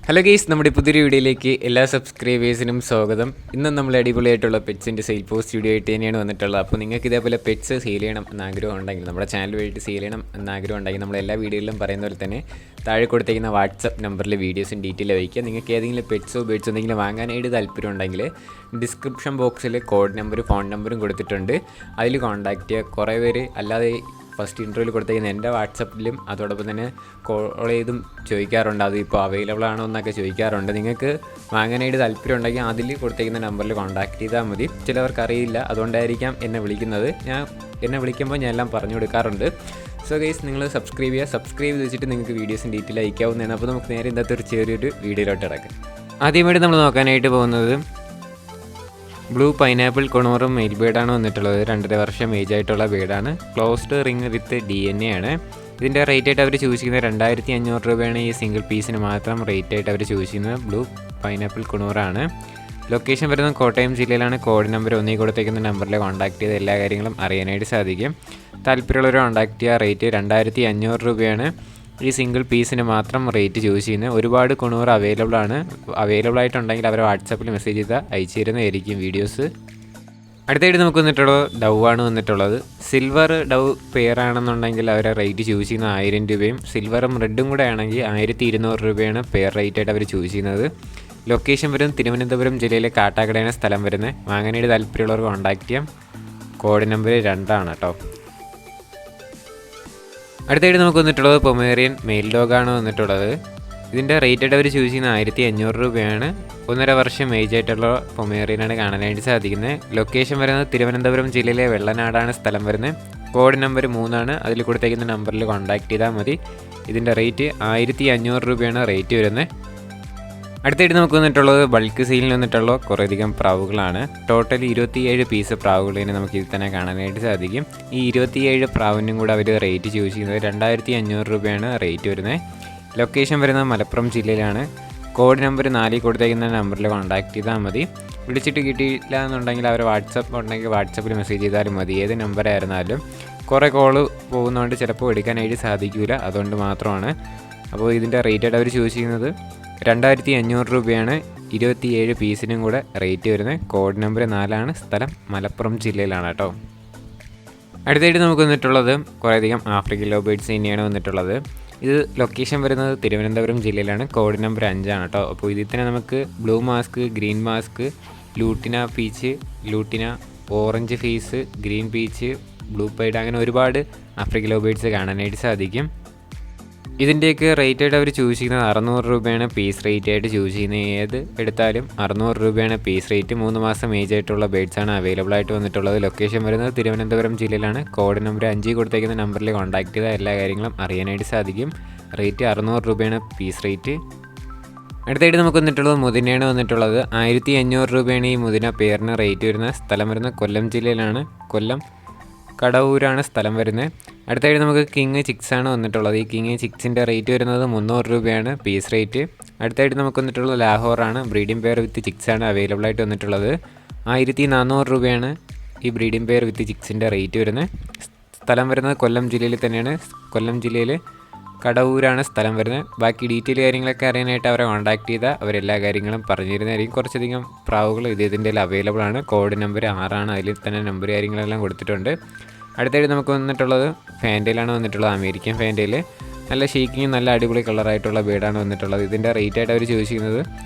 Hello guys, നമ്മുടെ പുതിയൊരു വീഡിയോയിലേക്ക് എല്ലാ സബ്സ്ക്രൈബേഴ്സിനും സ്വാഗതം. ഇന്നും നമ്മൾ അടിപൊളിയായിട്ടുള്ള പെറ്റ്സിൻ്റെ സെയിൽ പോസ്റ്റ് വീഡിയോ ആയിട്ട് തന്നെയാണ് വന്നിട്ടുള്ളത്. അപ്പോൾ നിങ്ങൾക്ക് ഇതേപോലെ പെറ്റ്സ് സെയിൽ ചെയ്യണം എന്ന ആഗ്രഹം ഉണ്ടെങ്കിൽ, നമ്മുടെ ചാനൽ വഴിയിട്ട് സെയിൽ ചെയ്യണം എന്ന ആഗ്രഹം ഉണ്ടെങ്കിൽ, നമ്മൾ എല്ലാ വീഡിയോയിലും പറയുന്ന പോലെ തന്നെ താഴെ കൊടുത്തിരിക്കുന്ന വാട്സപ്പ് നമ്പറിൽ വീഡിയോസും ഡീറ്റെയിൽ വയ്ക്കുക. നിങ്ങൾക്ക് ഏതെങ്കിലും പെറ്റ്സോ ബേഡ്സോ എന്തെങ്കിലും വാങ്ങാനായിട്ട് താല്പര്യം ഉണ്ടെങ്കിൽ ഡിസ്ക്രിപ്ഷൻ ബോക്സിൽ കോഡ് നമ്പറും ഫോൺ നമ്പറും കൊടുത്തിട്ടുണ്ട്. അതിൽ കോൺടാക്റ്റ് ചെയ്യുക. കുറേ പേര് അല്ലാതെ ഫസ്റ്റ് ഇൻ്റർവ്യൂവിൽ കൊടുത്തേക്കുന്ന എൻ്റെ വാട്സപ്പിലും അതോടൊപ്പം തന്നെ കോൾ ചെയ്തും ചോദിക്കാറുണ്ട്, അത് ഇപ്പോൾ അവൈലബിൾ ആണോ എന്നൊക്കെ ചോദിക്കാറുണ്ട്. നിങ്ങൾക്ക് വാങ്ങാനായിട്ട് താല്പര്യം ഉണ്ടെങ്കിൽ അതിൽ കൊടുത്തേക്കുന്ന നമ്പറിൽ കോൺടാക്ട് ചെയ്താൽ മതി. ചിലവർക്ക് അറിയില്ല, അതുകൊണ്ടായിരിക്കാം എന്നെ വിളിക്കുന്നത്. എന്നെ വിളിക്കുമ്പോൾ ഞാൻ എല്ലാം പറഞ്ഞു കൊടുക്കാറുണ്ട്. സോ ഗൈസ്, നിങ്ങൾ സബ്സ്ക്രൈബ് ചെയ്യുക. സബ്സ്ക്രൈബ് ചെയ്ത് വെച്ചിട്ട് നിങ്ങൾക്ക് വീഡിയോസും ഡീറ്റെയിൽ അയക്കാവുന്നതാണ്. അപ്പോൾ നമുക്ക് നേരെ ഇന്നത്തെ ഒരു ചെറിയൊരു വീഡിയോയിലോട്ട് ഇറക്കാം. ആദ്യമായിട്ട് നമ്മൾ നോക്കാനായിട്ട് പോകുന്നത് ബ്ലൂ പൈനാപ്പിൾ കൊണൂറും മെയിൽ ബേഡാണ് വന്നിട്ടുള്ളത്. 2.5 വർഷം ഏജ് ആയിട്ടുള്ള ബേഡാണ്. ക്ലോസ്ഡ് റിങ് വിത്ത് DNA ആണ്. ഇതിൻ്റെ റേറ്റ് ആയിട്ട് അവർ ചൂസ് ചെയ്യുന്നത് 2500 രൂപയാണ്. ഈ സിംഗിൾ പീസിന് മാത്രം റേറ്റ് ആയിട്ട് അവർ ചൂസ് ചെയ്യുന്നത് ബ്ലൂ പൈനാപ്പിൾ കൊണൂറാണ്. ലൊക്കേഷൻ വരുന്നത് കോട്ടയം ജില്ലയിലാണ്. കോഡ് നമ്പർ ഒന്നിൽ കൊടുത്തേക്കുന്ന നമ്പറിൽ കോൺടാക്ട് ചെയ്ത് എല്ലാ കാര്യങ്ങളും അറിയാനായിട്ട് സാധിക്കും. താല്പര്യമുള്ളവർ കോൺടാക്ട് ചെയ്യുക. റേറ്റ് 2500 രൂപയാണ്. ഈ സിംഗിൾ പീസിന് മാത്രം റേറ്റ് ചൂസ് ചെയ്യുന്നത്. ഒരുപാട് കൊണൂർ അവൈലബിൾ ആയിട്ടുണ്ടെങ്കിൽ അവരെ വാട്സാപ്പിൽ മെസ്സേജ് ചെയ്താൽ അയച്ചു തരുന്നതായിരിക്കും വീഡിയോസ്. അടുത്തായിട്ട് നമുക്ക് വന്നിട്ടുള്ളത് ഡവാണ് വന്നിട്ടുള്ളത്. സിൽവർ ഡവ് പെയർ ആണെന്നുണ്ടെങ്കിൽ അവരെ റേറ്റ് ചൂസ് ചെയ്യുന്നത് 1000 രൂപയും സിൽവറും റെഡും കൂടെ ആണെങ്കിൽ 1200 രൂപയാണ് പെയർ റേറ്റ് ആയിട്ട് അവർ ചൂസ് ചെയ്യുന്നത്. ലൊക്കേഷൻ വരും തിരുവനന്തപുരം ജില്ലയിലെ കാട്ടാക്കടയാണ് സ്ഥലം വരുന്നത്. വാങ്ങാനായിട്ട് താല്പര്യമുള്ളവർ കോൺടാക്ട് ചെയ്യാം. കോഡ് നമ്പർ 2 ആണ് കേട്ടോ. അടുത്തായിട്ട് നമുക്ക് വന്നിട്ടുള്ളത് പൊമേറിയൻ മെയിൽ ഡോഗാണ് വന്നിട്ടുള്ളത്. ഇതിൻ്റെ റേറ്റ് ആയിട്ട് അവർ ചൂസ് ചെയ്യുന്നത് 1500 രൂപയാണ്. 1.5 വർഷം ഏജ് ആയിട്ടുള്ള പൊമേറിയനാണ് കാണാനായിട്ട് സാധിക്കുന്നത്. ലൊക്കേഷൻ വരുന്നത് തിരുവനന്തപുരം ജില്ലയിലെ വെള്ളനാടാണ് സ്ഥലം വരുന്നത്. കോഡ് നമ്പർ 3 ആണ്. അതിൽ കൊടുത്തേക്കുന്ന നമ്പറിൽ കോൺടാക്ട് ചെയ്താൽ മതി. ഇതിൻ്റെ റേറ്റ് 1500 രൂപയാണ് റേറ്റ് വരുന്നത്. അടുത്തായിട്ട് നമുക്ക് വന്നിട്ടുള്ളത് ബൾക്ക് സെയിലിൽ വന്നിട്ടുള്ള കുറേയധികം പ്രാവുകളാണ്. ടോട്ടൽ 27 പീസ് പ്രാവുകളിനെ നമുക്ക് ഇതിൽ തന്നെ കാണാനായിട്ട് സാധിക്കും. ഈ 27 പ്രാവിനും കൂടെ അവർ റേറ്റ് ചൂസ് ചെയ്യുന്നത് 2500 രൂപയാണ് റേറ്റ് വരുന്നത്. ലൊക്കേഷൻ വരുന്നത് മലപ്പുറം ജില്ലയിലാണ്. കോഡ് നമ്പർ 4 കൊടുത്തേക്കുന്ന നമ്പറിൽ കോൺടാക്ട് ചെയ്താൽ മതി. വിളിച്ചിട്ട് കിട്ടിയില്ല എന്നുണ്ടെങ്കിൽ അവർ വാട്സപ്പ് ഉണ്ടെങ്കിൽ വാട്സപ്പിൽ മെസ്സേജ് ചെയ്താലും മതി. ഏത് നമ്പറായിരുന്നാലും കുറേ കോള് പോകുന്നതുകൊണ്ട് ചിലപ്പോൾ എടുക്കാനായിട്ട് സാധിക്കില്ല, അതുകൊണ്ട് മാത്രമാണ്. അപ്പോൾ ഇതിൻ്റെ റേറ്റായിട്ട് അവർ ചൂസ് ചെയ്യുന്നത് 2500 രൂപയാണ്. 27 പീസിനും കൂടെ റേറ്റ് വരുന്നത്. കോഡ് നമ്പർ 4 ആണ്. സ്ഥലം മലപ്പുറം ജില്ലയിലാണ് കേട്ടോ. അടുത്തായിട്ട് നമുക്ക് വന്നിട്ടുള്ളത് കുറേയധികം ആഫ്രിക്കൻ ലവ് ബേഡ്സ് തന്നെയാണ് വന്നിട്ടുള്ളത്. ഇത് ലൊക്കേഷൻ വരുന്നത് തിരുവനന്തപുരം ജില്ലയിലാണ്. കോഡ് നമ്പർ 5 ആണ് കേട്ടോ. അപ്പോൾ ഇതിൽ തന്നെ നമുക്ക് blue mask, green mask, lutino peach, lutino orange face, green peach, blue pied, അങ്ങനെ ഒരുപാട് ആഫ്രിക്കൻ ലവ് ബേഡ്സ് കാണാനായിട്ട് സാധിക്കും. ഇതിൻ്റെയൊക്കെ റേറ്റ് ആയിട്ട് അവർ ചൂസ് ചെയ്യുന്നത് 600 രൂപയാണ് പീസ് റേറ്റ് ആയിട്ട് ചൂസ് ചെയ്യുന്നത്. ഏത് എടുത്താലും 600 രൂപയാണ് പീസ് റേറ്റ്. 3 മാസം ഏജ് ആയിട്ടുള്ള ബേഡ്സാണ് അവൈലബിൾ ആയിട്ട് വന്നിട്ടുള്ളത്. ലൊക്കേഷൻ വരുന്നത് തിരുവനന്തപുരം ജില്ലയിലാണ്. കോഡ് നമ്പർ 5 കൊടുത്തേക്കുന്ന നമ്പറിൽ കോൺടാക്ട് ചെയ്താൽ എല്ലാ കാര്യങ്ങളും അറിയാനായിട്ട് സാധിക്കും. റേറ്റ് 600 രൂപയാണ് പീസ് റേറ്റ്. അടുത്തായിട്ട് നമുക്ക് വന്നിട്ടുള്ളത് മുതിനയാണ് വന്നിട്ടുള്ളത്. 1500 രൂപയാണ് ഈ മുതിന പെയറിന് റേറ്റ് വരുന്നത്. സ്ഥലം വരുന്നത് കൊല്ലം ജില്ലയിലാണ്. കൊല്ലം കടവൂരാണ് സ്ഥലം വരുന്നത്. അടുത്തായിട്ട് നമുക്ക് കിങ് ചിക്സ് ആണ് വന്നിട്ടുള്ളത്. ഈ കിങ് ചിക്സിൻ്റെ റേറ്റ് വരുന്നത് 300 രൂപയാണ് പീസ് റേറ്റ്. അടുത്തായിട്ട് നമുക്ക് വന്നിട്ടുള്ളത് ലാഹോറാണ്. ബ്രീഡിംഗ് പെയർ വിത്ത് ചിക്സ് ആണ് അവൈലബിൾ ആയിട്ട് വന്നിട്ടുള്ളത്. 1400 രൂപയാണ് ഈ ബ്രീഡിംഗ് പെയർ വിത്ത് ചിക്സിൻ്റെ റേറ്റ് വരുന്നത്. സ്ഥലം വരുന്നത് കൊല്ലം ജില്ലയിൽ തന്നെയാണ്. കൊല്ലം ജില്ലയിൽ കടവൂരാണ് സ്ഥലം വരുന്നത്. ബാക്കി ഡീറ്റെയിൽ കാര്യങ്ങളൊക്കെ അറിയാനായിട്ട് അവരെ കോൺടാക്ട് ചെയ്താൽ അവരെല്ലാ കാര്യങ്ങളും പറഞ്ഞു തരുന്നതായിരിക്കും. കുറച്ചധികം പ്രാവുകൾ ഇതിൻ്റെ അവൈലബിൾ ആണ്. കോഡ് നമ്പർ 6 ആണ്. അതിൽ തന്നെ നമ്പർ കാര്യങ്ങളെല്ലാം കൊടുത്തിട്ടുണ്ട്. അടുത്തായിട്ട് നമുക്ക് വന്നിട്ടുള്ളത് ഫാൻറ്റയിലാണ് വന്നിട്ടുള്ളത്. അമേരിക്കൻ ഫാൻറ്റയിൽ നല്ല ഷേക്കിങ്, നല്ല അടിപൊളി കളറായിട്ടുള്ള ബേഡാണ് വന്നിട്ടുള്ളത്. ഇതിൻ്റെ റേറ്റ് ആയിട്ട് അവർ ചൂസ് ചെയ്യുന്നത്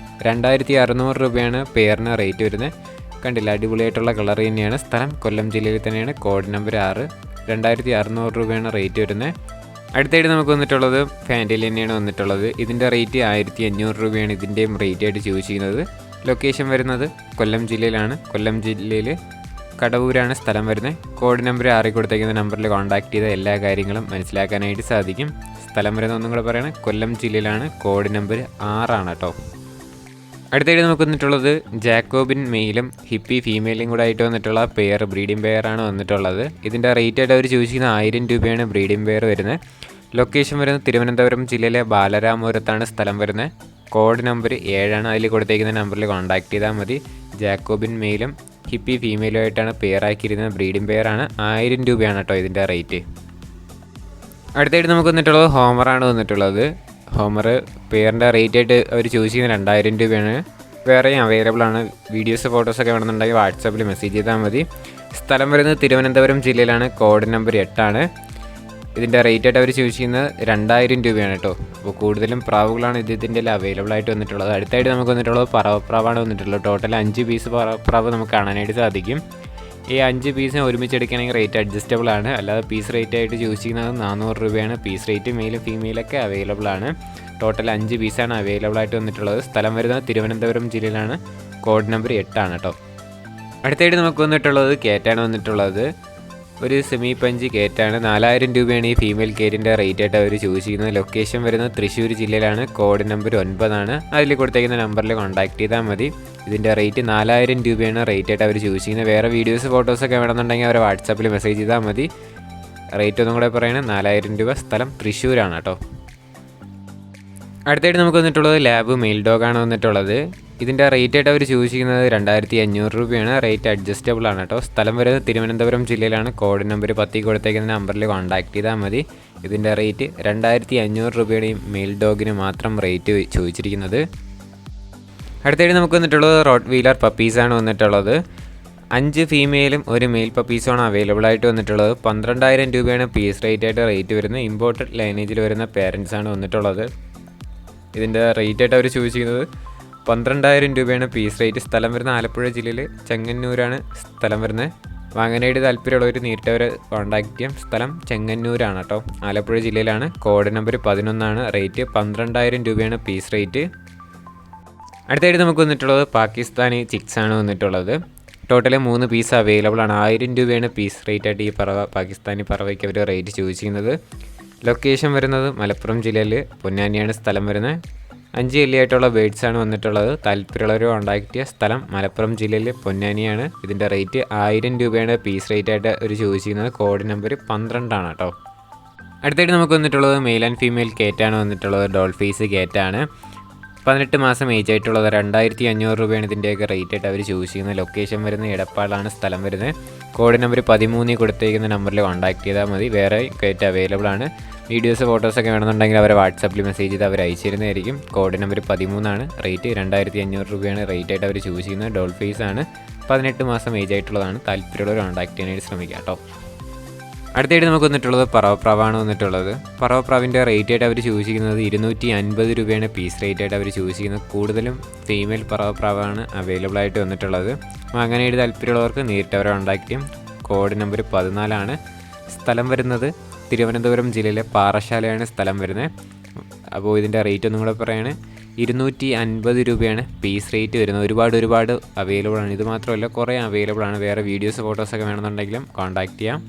2600 രൂപയാണ് പെയറിന് റേറ്റ് വരുന്നത്. കണ്ടില്ല, അടിപൊളിയായിട്ടുള്ള കളർ തന്നെയാണ്. സ്ഥലം കൊല്ലം ജില്ലയിൽ തന്നെയാണ്. Code number 6. 2600 രൂപയാണ് റേറ്റ് വരുന്നത്. അടുത്തായിട്ട് നമുക്ക് വന്നിട്ടുള്ളത് ഫാൻറ്റയിൽ തന്നെയാണ് വന്നിട്ടുള്ളത്. ഇതിൻ്റെ റേറ്റ് 1500 രൂപയാണ് ഇതിൻ്റെയും റേറ്റ് ആയിട്ട് ചൂസ് ചെയ്യുന്നത്. ലൊക്കേഷൻ വരുന്നത് കൊല്ലം ജില്ലയിലാണ്. കൊല്ലം ജില്ലയിൽ കടവൂരാണ് സ്ഥലം വരുന്നത്. കോഡ് നമ്പർ 6 കൊടുത്തേക്കുന്ന നമ്പറിൽ കോൺടാക്ട് ചെയ്ത എല്ലാ കാര്യങ്ങളും മനസ്സിലാക്കാനായിട്ട് സാധിക്കും. സ്ഥലം വരുന്നത് ഒന്നും കൂടെ പറയണം, കൊല്ലം ജില്ലയിലാണ്. കോഡ് നമ്പർ 6 ആണ് കേട്ടോ. അടുത്തായിട്ട് നമുക്ക് വന്നിട്ടുള്ളത് ജാക്കോബിൻ മെയിലും ഹിപ്പി ഫീമെയിലും കൂടെ ആയിട്ട് വന്നിട്ടുള്ള പെയർ ബ്രീഡിംഗ് പെയറാണ് വന്നിട്ടുള്ളത്. ഇതിൻ്റെ റേറ്റ് ആയിട്ട് അവർ ചൂസ് ചെയ്യുന്ന 1000 രൂപയാണ് ബ്രീഡിംഗ് പെയർ വരുന്നത്. ലൊക്കേഷൻ വരുന്നത് തിരുവനന്തപുരം ജില്ലയിലെ ബാലരാമപുരത്താണ് സ്ഥലം വരുന്നത്. കോഡ് നമ്പർ 7 ആണ്. അതിൽ കൊടുത്തേക്കുന്ന നമ്പറിൽ കോൺടാക്ട് ചെയ്താൽ മതി. ജാക്കോബിൻ മെയിലും ഹിപ്പി ഫീമെയിലും ആയിട്ടാണ് പെയർ ആക്കിയിരുന്നത്. ബ്രീഡിംഗ് പെയറാണ്. 1000 രൂപയാണ് കേട്ടോ ഇതിൻ്റെ റേറ്റ്. അടുത്തായിട്ട് നമുക്ക് വന്നിട്ടുള്ളത് ഹോമറാണ് വന്നിട്ടുള്ളത്. ഹോമർ പെയറിൻ്റെ റേറ്റ് ആയിട്ട് അവർ ചൂസ് ചെയ്യുന്നത് 2000 രൂപയാണ്. വേറെയും അവൈലബിൾ ആണ്. വീഡിയോസ് ഫോട്ടോസൊക്കെ വേണമെന്നുണ്ടെങ്കിൽ വാട്സാപ്പിൽ മെസ്സേജ് ചെയ്താൽ മതി. സ്ഥലം വരുന്നത് തിരുവനന്തപുരം ജില്ലയിലാണ്. കോഡ് നമ്പർ 8 ഇതിൻ്റെ റേറ്റ് ആയിട്ട് അവർ ചൂസ് ചെയ്യുന്നത് 2000 രൂപയാണ് കേട്ടോ. അപ്പോൾ കൂടുതലും പ്രാവുകളാണ് ഇതിൻ്റെ അവൈലബിൾ ആയിട്ട് വന്നിട്ടുള്ളത്. അടുത്തായിട്ട് നമുക്ക് വന്നിട്ടുള്ളത് പറവപ്രാവാണ് വന്നിട്ടുള്ളത്. ടോട്ടൽ 5 പീസ് പറവപ്രാവ് നമുക്ക് കാണാനായിട്ട് സാധിക്കും. ഈ 5 പീസിന് ഒരുമിച്ച് എടുക്കുകയാണെങ്കിൽ റേറ്റ് അഡ്ജസ്റ്റബിൾ ആണ്. അല്ലാതെ പീസ് റേറ്റ് ആയിട്ട് ചൂസ് ചെയ്യുന്നത് 400 രൂപയാണ്. പീസ് റേറ്റ് മെയിലും ഫീമെയിലൊക്കെ അവൈലബിൾ ആണ്. ടോട്ടൽ 5 പീസാണ് അവൈലബിൾ ആയിട്ട് വന്നിട്ടുള്ളത്. സ്ഥലം വരുന്നത് തിരുവനന്തപുരം ജില്ലയിലാണ്. കോഡ് നമ്പർ 8 കേട്ടോ. അടുത്തായിട്ട് നമുക്ക് വന്നിട്ടുള്ളത് കേറ്റാണ് വന്നിട്ടുള്ളത്. ഒരു സെമി പഞ്ച് കേറ്റാണ്. 4000 രൂപയാണ് ഈ ഫീമെയിൽ കേറ്റിൻ്റെ റേറ്റ് ആയിട്ട് അവർ ചൂസ് ചെയ്യുന്നത്. ലൊക്കേഷൻ വരുന്നത് തൃശ്ശൂർ ജില്ലയിലാണ്. കോഡ് നമ്പർ 9 അതിൽ കൊടുത്തേക്കുന്ന നമ്പറിൽ കോൺടാക്ട് ചെയ്താൽ മതി. ഇതിൻ്റെ റേറ്റ് 4000 രൂപയാണ് റേറ്റ് ആയിട്ട് അവർ ചൂസ് ചെയ്യുന്നത്. വേറെ വീഡിയോസ് ഫോട്ടോസൊക്കെ വേണമെന്നുണ്ടെങ്കിൽ അവരെ വാട്സാപ്പിൽ മെസ്സേജ് ചെയ്താൽ മതി. റേറ്റ് ഒന്നും കൂടെ പറയുന്നത് 4000 രൂപ. സ്ഥലം തൃശ്ശൂരാണ് കേട്ടോ. അടുത്തായിട്ട് നമുക്ക് വന്നിട്ടുള്ളത് ലാബ് മെയിൽ ഡോഗാണ് വന്നിട്ടുള്ളത്. ഇതിൻ്റെ റേറ്റ് ആയിട്ട് അവർ ചൂസ് ചെയ്യുന്നത് 2500 രൂപയാണ്. റേറ്റ് അഡ്ജസ്റ്റബിൾ ആണ് കേട്ടോ. സ്ഥലം വരുന്നത് തിരുവനന്തപുരം ജില്ലയിലാണ്. കോഡ് നമ്പർ 10 കൊടുത്തേക്കുന്ന നമ്പറിൽ കോൺടാക്ട് ചെയ്താൽ മതി. ഇതിൻ്റെ റേറ്റ് 2500 രൂപയാണ് ഈ മെയിൽ ഡോഗിന് മാത്രം റേറ്റ് ചോദിച്ചിരിക്കുന്നത്. അടുത്തായിട്ട് നമുക്ക് വന്നിട്ടുള്ളത് റോട്ട് വീലർ പപ്പീസാണ് വന്നിട്ടുള്ളത്. 5 ഫീമെയിലും ഒരു മെയിൽ പപ്പീസുമാണ് അവൈലബിൾ ആയിട്ട് വന്നിട്ടുള്ളത്. 12000 രൂപയാണ് പീസ് റേറ്റ് ആയിട്ട് റേറ്റ് വരുന്നത്. ഇമ്പോർട്ടഡ് ലൈനേജിൽ വരുന്ന പേരൻസാണ് വന്നിട്ടുള്ളത്. ഇതിൻ്റെ റേറ്റ് ആയിട്ട് അവർ ചൂസ് ചെയ്യുന്നത് 12000 രൂപയാണ് പീസ് റേറ്റ്. സ്ഥലം വരുന്ന ആലപ്പുഴ ജില്ലയിൽ ചെങ്ങന്നൂരാണ് സ്ഥലം വരുന്നത്. വാങ്ങാനായിട്ട് താല്പര്യമുള്ളവർ നേരിട്ട് അവരെ കോൺടാക്ട് ചെയ്യാം. സ്ഥലം ചെങ്ങന്നൂരാണ് കേട്ടോ. ആലപ്പുഴ ജില്ലയിലാണ്. കോഡ് നമ്പർ 11 റേറ്റ് 12000 രൂപയാണ് പീസ് റേറ്റ്. അടുത്തായിട്ട് നമുക്ക് വന്നിട്ടുള്ളത് പാകിസ്ഥാനി ചിക്സാണ് വന്നിട്ടുള്ളത്. ടോട്ടൽ 3 പീസ് അവൈലബിൾ ആണ്. 1000 രൂപയാണ് പീസ് റേറ്റ് ആയിട്ട് ഈ പാകിസ്ഥാനി പറവയ്ക്ക് അവർ റേറ്റ് ചൂസ് ചെയ്യുന്നത്. ലൊക്കേഷൻ വരുന്നത് മലപ്പുറം ജില്ലയിൽ പൊന്നാനിയാണ് സ്ഥലം വരുന്നത്. 5 എല്ലിയായിട്ടുള്ള ബേഡ്സാണ് വന്നിട്ടുള്ളത്. താല്പര്യമുള്ളവർ കോൺടാക്ട് ചെയ്യുക. സ്ഥലം മലപ്പുറം ജില്ലയിൽ പൊന്നാനിയാണ്. ഇതിൻ്റെ റേറ്റ് 1000 രൂപയാണ് പീസ് റേറ്റ് ആയിട്ട് ഒരു ചൂസ് ചെയ്യുന്നത്. കോഡ് നമ്പർ 12 കേട്ടോ. അടുത്തായിട്ട് നമുക്ക് വന്നിട്ടുള്ളത് മെയിൽ ആൻഡ് ഫീമെയിൽ കേറ്റാണ് വന്നിട്ടുള്ളത്. Doll face കേറ്റാണ്. 18 മാസം ഏജ് ആയിട്ടുള്ളത്. 2500 രൂപയാണ് ഇതിൻ്റെയൊക്കെ റേറ്റ് ആയിട്ട് അവർ ചൂസ് ചെയ്യുന്നത്. ലൊക്കേഷൻ വരുന്നത് എടപ്പാളാണ് സ്ഥലം വരുന്നത്. കോഡ് നമ്പർ 13 കൊടുത്തേക്കുന്ന നമ്പറിൽ കോൺടാക്ട് ചെയ്താൽ മതി. വേറെ കേറ്റ് അവൈലബിൾ ആണ്. വീഡിയോസ് ഫോട്ടോസൊക്കെ വേണമെന്നുണ്ടെങ്കിൽ അവരെ വാട്സാപ്പിൽ മെസ്സേജ് ചെയ്ത് അവർ അയച്ചു തരുന്നതായിരിക്കും. കോഡ് നമ്പർ 13 റേറ്റ് 2500 രൂപയാണ് റേറ്റ് ആയിട്ട് അവർ ചൂസ് ചെയ്യുന്നത്. ഡോൾ ഫേസ് ആണ്. 18 മാസം ഏജ് ആയിട്ടുള്ളതാണ്. താല്പര്യമുള്ളവർ കോൺടാക്ട് ചെയ്യാനായിട്ട് ശ്രമിക്കുക കേട്ടോ. അടുത്തായിട്ട് നമുക്ക് വന്നിട്ടുള്ളത് പറവപ്രാവാണ് വന്നിട്ടുള്ളത്. പറവപ്രാവിൻ്റെ റേറ്റ് ആയിട്ട് അവർ ചൂസ് ചെയ്യുന്നത് 250 രൂപയാണ് പീസ് റേറ്റ് ആയിട്ട് അവർ ചൂസ് ചെയ്യുന്നത്. കൂടുതലും ഫീമെയിൽ പറവപ്രാവാണ് അവൈലബിൾ ആയിട്ട് വന്നിട്ടുള്ളത്. വാങ്ങാനായിട്ട് താല്പര്യമുള്ളവർക്ക് നേരിട്ട് അവരെ കോൺടാക്ട് ചെയ്യും. കോഡ് നമ്പർ 14 സ്ഥലം വരുന്നത് തിരുവനന്തപുരം ജില്ലയിലെ പാറശാലയാണ് സ്ഥലം വരുന്നത്. അപ്പോൾ ഇതിൻ്റെ റേറ്റ് ഒന്നും കൂടെ പറയുകയാണ് 250 രൂപയാണ് പീസ് റേറ്റ് വരുന്നത്. ഒരുപാട് അവൈലബിൾ ആണ്. ഇത് മാത്രമല്ല കുറേ അവൈലബിൾ ആണ്. വേറെ വീഡിയോസ് ഫോട്ടോസൊക്കെ വേണമെന്നുണ്ടെങ്കിലും കോൺടാക്ട് ചെയ്യാം.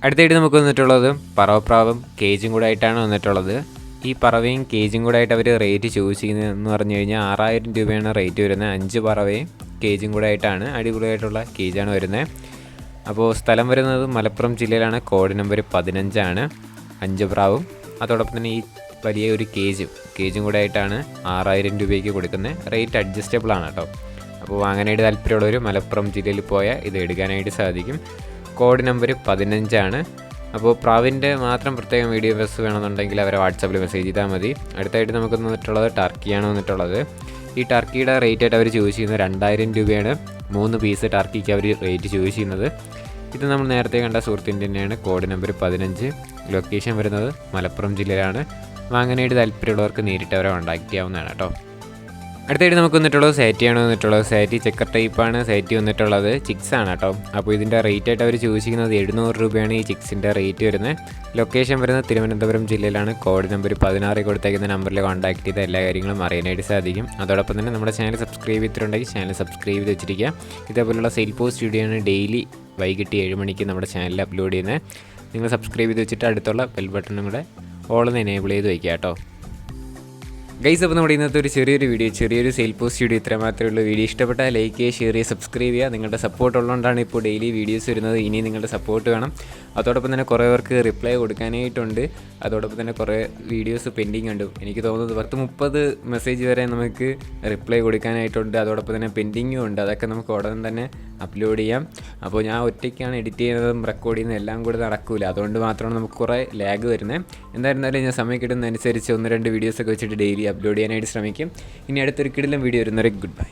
അടുത്തായിട്ട് നമുക്ക് വന്നിട്ടുള്ളത് പറവപ്രാവും കേജും കൂടെ ആയിട്ടാണ് വന്നിട്ടുള്ളത്. ഈ പറവയും കേജും കൂടെ ആയിട്ട് അവർ റേറ്റ് ചൂസ് ചെയ്യുന്നതെന്ന് പറഞ്ഞു കഴിഞ്ഞാൽ 6000 രൂപയാണ് റേറ്റ് വരുന്നത്. 5 പറവയും കേജും കൂടെ ആയിട്ടാണ്. അടിപൊളിയായിട്ടുള്ള കേജാണ് വരുന്നത്. അപ്പോൾ സ്ഥലം വരുന്നത് മലപ്പുറം ജില്ലയിലാണ്. കോഡ് നമ്പർ 15 5 പ്രാവും അതോടൊപ്പം തന്നെ ഈ വലിയ ഒരു കേജും കൂടെ ആയിട്ടാണ് 6000 രൂപയ്ക്ക് കൊടുക്കുന്നത്. റേറ്റ് അഡ്ജസ്റ്റബിൾ ആണ് കേട്ടോ. അപ്പോൾ വാങ്ങാനായിട്ട് താല്പര്യമുള്ളവർ മലപ്പുറം ജില്ലയിൽ പോയാൽ ഇത് എടുക്കാനായിട്ട് സാധിക്കും. കോഡ് നമ്പർ 15 അപ്പോൾ പ്രാവിൻ്റെ മാത്രം പ്രത്യേകം വീഡിയോസ് വേണമെന്നുണ്ടെങ്കിൽ അവരെ വാട്സാപ്പിൽ മെസ്സേജ് ചെയ്താൽ മതി. അടുത്തായിട്ട് നമുക്ക് വന്നിട്ടുള്ളത് ടർക്കിയാണ് വന്നിട്ടുള്ളത്. ഈ ടർക്കിയുടെ റേറ്റ് ആയിട്ട് അവർ ചൂസ് ചെയ്യുന്നത് 2000 രൂപയാണ്. 3 പീസ് ടർക്കിക്ക് അവർ റേറ്റ് ചൂസ് ചെയ്യുന്നത്. ഇത് നമ്മൾ നേരത്തെ കണ്ട സുഹൃത്തിൻ്റെ തന്നെയാണ്. Code number 15. ലൊക്കേഷൻ വരുന്നത് മലപ്പുറം ജില്ലയിലാണ്. വാങ്ങാനായിട്ട് താല്പര്യമുള്ളവർക്ക് നേരിട്ട് അവരെ കോൺടാക്ട് ചെയ്യാവുന്നതാണ് കേട്ടോ. അടുത്തായിട്ട് നമുക്ക് വന്നിട്ടുള്ളത് സാറ്റിയാണ് വന്നിട്ടുള്ളത്. സാറ്റി ചെക്കർ ടൈപ്പാണ് സാറ്റി വന്നിട്ടുള്ളത്. ചിക്സാണ് കേട്ടോ. അപ്പോൾ ഇതിൻ്റെ റേറ്റ് ആയിട്ട് അവർ ചൂസ് ചെയ്യുന്നത് 700 രൂപയാണ് ഈ ചിക്സിൻ്റെ റേറ്റ് വരുന്നത്. ലൊക്കേഷൻ വരുന്നത് തിരുവനന്തപുരം ജില്ലയിലാണ്. കോഡ് നമ്പർ 16 കൊടുത്തേക്കുന്ന നമ്പറിൽ കോൺടാക്ട് ചെയ്ത എല്ലാ കാര്യങ്ങളും അറിയാനായിട്ട് സാധിക്കും. അതോടൊപ്പം തന്നെ നമ്മുടെ ചാനൽ സബ്സ്ക്രൈബ് ചെയ്തിട്ടുണ്ടെങ്കിൽ ചാനൽ സബ്സ്ക്രൈബ് ചെയ്ത് വെച്ചിരിക്കുക. ഇതേപോലുള്ള സെയിൽ പോസ്റ്റ് വീഡിയോയാണ് ഡെയിലി വൈകിട്ട് 7 മണിക്ക് നമ്മുടെ ചാനലിൽ അപ്ലോഡ് ചെയ്യുന്നത്. നിങ്ങൾ സബ്സ്ക്രൈബ് ചെയ്ത് വെച്ചിട്ട് അടുത്തുള്ള ബെൽ ബട്ടണും കൂടെ ഓളൊന്ന് എനേബിൾ ചെയ്ത് വയ്ക്കുക കേട്ടോ. ഗൈസ്, അപ്പോൾ നമ്മുടെ ഇന്നത്തെ ഒരു ചെറിയൊരു സെയിൽ പോസ്റ്റ് വീഡിയോ ഇത്ര മാത്രമേ ഉള്ളൂ. വീഡിയോ ഇഷ്ടപ്പെട്ടാൽ ലൈക്ക് ചെയ്യുക, ഷെയർ ചെയ്യുക, സബ്സ്ക്രൈബ് ചെയ്യുക. നിങ്ങളുടെ സപ്പോർട്ട് ഉള്ളതുകൊണ്ടാണ് ഇപ്പോൾ ഡെയിലി വീഡിയോസ് വരുന്നത്. ഇനി നിങ്ങളുടെ സപ്പോർട്ട് വേണം. അതോടൊപ്പം തന്നെ കുറേ പേർക്ക് റിപ്ലൈ കൊടുക്കാനായിട്ടുണ്ട്. അതോടൊപ്പം തന്നെ കുറേ വീഡിയോസ് പെൻഡിങ് ഉണ്ട്. എനിക്ക് തോന്നുന്നത് 10-30 മെസ്സേജ് വരെ നമുക്ക് റിപ്ലൈ കൊടുക്കാനായിട്ടുണ്ട്. അതോടൊപ്പം തന്നെ പെൻഡിങ്ങും ഉണ്ട്. അതൊക്കെ നമുക്ക് ഉടൻ തന്നെ അപ്ലോഡ് ചെയ്യാം. അപ്പോൾ ഞാൻ ഒറ്റയ്ക്കാണ് എഡിറ്റ് ചെയ്യുന്നതും റെക്കോർഡ് ചെയ്യുന്നതും എല്ലാം കൂടെ നടക്കില്ല. അതുകൊണ്ട് മാത്രമാണ് നമുക്ക് കുറേ ലാഗ് വരുന്നത്. എന്തായിരുന്നാലും ഞാൻ സമയം കിട്ടുന്നതനുസരിച്ച് 1-2 വീഡിയോസൊക്കെ വെച്ചിട്ട് ഡെയിലി അപ്ലോഡ് ചെയ്യാനായിട്ട് ശ്രമിക്കും. ഇനി അടുത്തൊരു കിടിലം വീഡിയോ വരുന്നവരെ ഗുഡ് ബൈ.